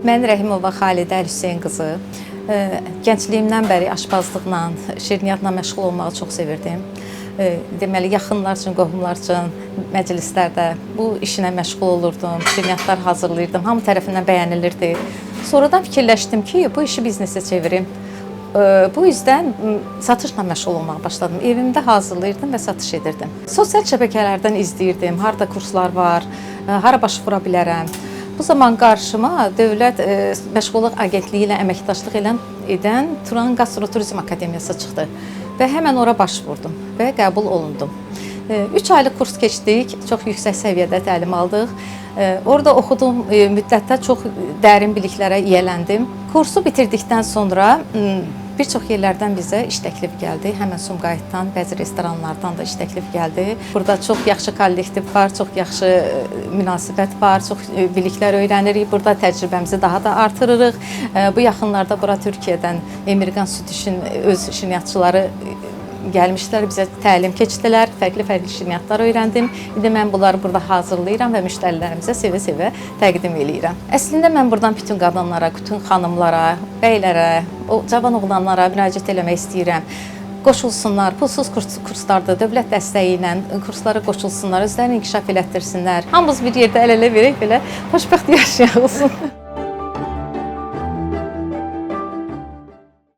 Mən Rəhimova Xalidə Əlhüseyn qızı. Gəncliyimdən bəri aşpazlıqla, şirniyyatla məşğul olmağı çox sevirdim. Deməli, yaxınlar üçün, qohumlar üçün məclislərdə bu işinə məşğul olurdum, şirniyyatlar hazırlayırdım, hamı tərəfindən bəyənilirdi. Sonradan fikirləşdim ki, bu işi biznesə çevirim. Bu yüzden satışla məşğul olmağa başladım. Evimdə hazırlayırdım və satış edirdim. Sosial şəbəkələrdən izləyirdim, harda kurslar var, hara başvura bilərəm. Bu zaman qarşıma Dövlət Məşğulluq Agentliyi ilə əməkdaşlıq edən Turan Qastroturizm Akademiyası çıxdı və həmən ora başvurdum və qəbul olundum. 3 aylıq kurs keçdik, çox yüksək səviyyədə təlim aldıq. Orada oxuduğum müddətdə çox dərin biliklərə yiyələndim. Kursu bitirdikdən sonra bir çox yerlərdən bizə iş təklif gəldi. Həmən Sumqayıtdan, bəzi restoranlardan da iş təklif gəldi. Burada çox yaxşı kollektiv var, çox yaxşı münasibət var, çox biliklər öyrənirik. Burada təcrübəmizi daha da artırırıq. Bu yaxınlarda bura Türkiyədən Emirqan Süd işin öz şirniyyatçıları gəlmişlər, bizə təlim keçdilər, fərqli şirniyyatlar öyrəndim. İndi mən bunları burada hazırlayıram və müştərilərimizə sevə-sevə təqdim eləyirəm. Əslində mən buradan bütün qadınlara, bütün xanımlara, bəylərə, cavan oğlanlara müraciət eləmək istəyirəm. Qoşulsunlar, pulsuz kurslarda dövlət dəstəyi ilə kurslara qoşulsunlar, özlərini inkişaf elətdirsinlər. Hamımız bir yerdə əl-ələ verək belə xoşbəxt yaşayaq olsun.